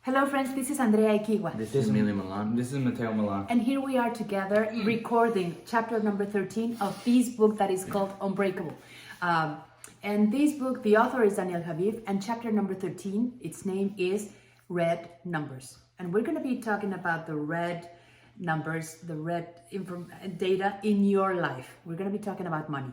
Hello friends, this is Andrea Iquigua. This is Emilio Milan. This is Mateo Milan. And here we are together recording chapter number 13 of this book that is called Unbreakable. And this book, the author is Daniel Habib, and chapter number 13, its name is Red Numbers. And we're going to be talking about the red numbers, the red data in your life. We're going to be talking about money.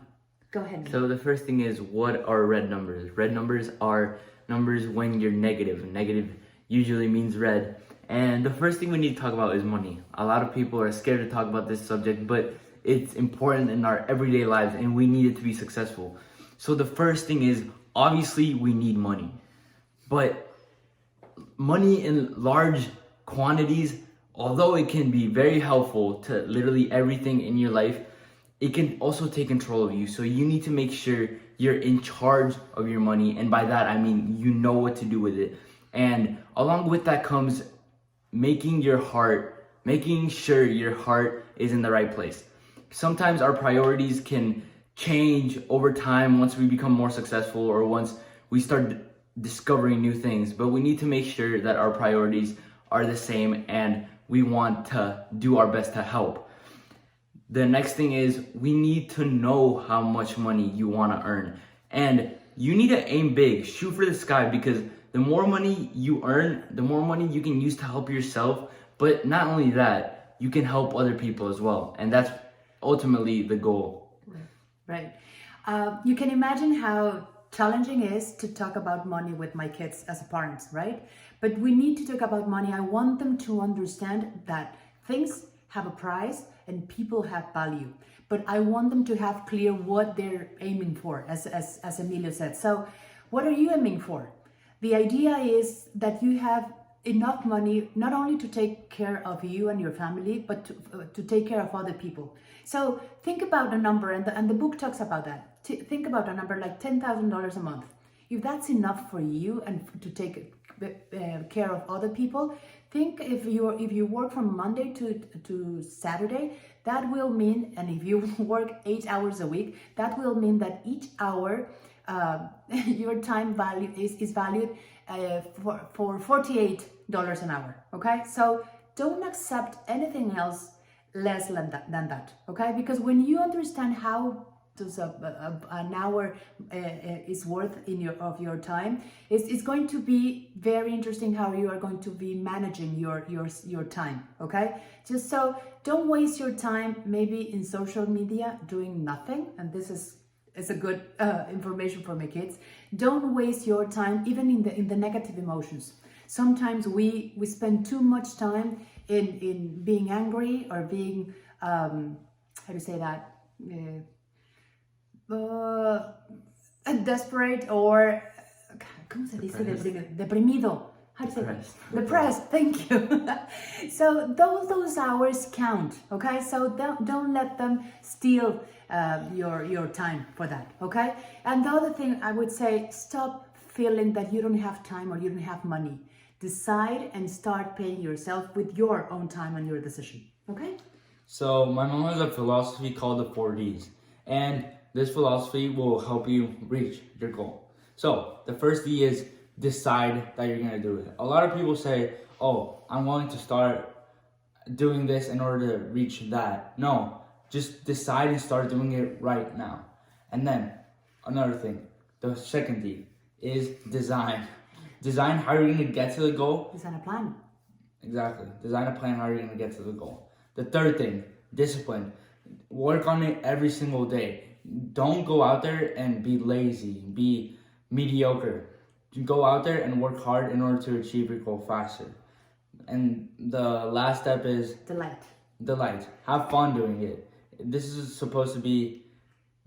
Go ahead. So the first thing is, what are red numbers? Red numbers are numbers when you're negative. Negative usually means red. And the first thing we need to talk about is money. A lot of people are scared to talk about this subject, but it's important in our everyday lives and we need it to be successful. So the first thing is, obviously we need money. But money in large quantities, although it can be very helpful to literally everything in your life, it can also take control of you. So you need to make sure you're in charge of your money. And by that, I mean, you know what to do with it. And along with that comes making sure your heart is in the right place. Sometimes our priorities can change over time once we become more successful or once we start discovering new things. But we need to make sure that our priorities are the same and we want to do our best to help. The next thing is, we need to know how much money you want to earn. And you need to aim big, shoot for the sky, because the more money you earn, the more money you can use to help yourself. But not only that, you can help other people as well. And that's ultimately the goal. Right. You can imagine how challenging it is to talk about money with my kids as a parent, right? But we need to talk about money. I want them to understand that things have a price and people have value. But I want them to have clear what they're aiming for, as Emilio said. So what are you aiming for? The idea is that you have enough money not only to take care of you and your family, but to take care of other people. So think about a number, and the book talks about that. Think about a number like $10,000 a month. If that's enough for you and to take care of other people, think if you work from Monday to Saturday, that will mean, and if you work 8 hours a week, that will mean that each hour your time value is valued for $48 an hour. Okay, so don't accept anything else less than that. Okay, because when you understand how an hour is worth of your time, it's going to be very interesting how you are going to be managing your time. Okay, just so don't waste your time maybe in social media doing nothing, and this is a good information for my kids. Don't waste your time even in the negative emotions. Sometimes we spend too much time in being angry or being how do you say that, desperate, or ¿cómo se dice? Deprimido. How do you say that? Depressed. Thank you. So those hours count. Okay, so don't let them steal your time for that. Okay, and the other thing I would say, stop feeling that you don't have time or you don't have money. Decide and start paying yourself with your own time and your decision. Okay. So my mom has a philosophy called the 4Ds, and this philosophy will help you reach your goal. So the first D is decide that you're going to do it. A lot of people say, oh, I'm going to start doing this in order to reach that. No, just decide and start doing it right now. And then another thing, the second D is design. Design how you're going to get to the goal. Design a plan. Exactly. Design a plan how you're going to get to the goal. The third thing, discipline. Work on it every single day. Don't go out there and be lazy, be mediocre. Go out there and work hard in order to achieve your goal faster. And the last step is delight. Have fun doing it. This is supposed to be,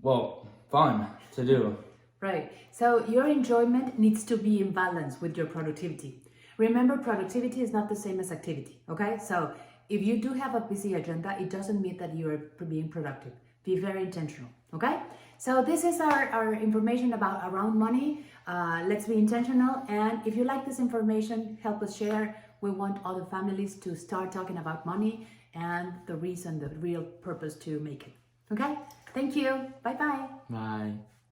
well, fun to do. Right. So your enjoyment needs to be in balance with your productivity. Remember, productivity is not the same as activity. Okay. So if you do have a busy agenda, it doesn't mean that you are being productive. Be very intentional. Okay. So this is our information around money. Let's be intentional. And if you like this information, help us share. We want other families to start talking about money and the real purpose to make it. Okay. Thank you. Bye-bye. Bye.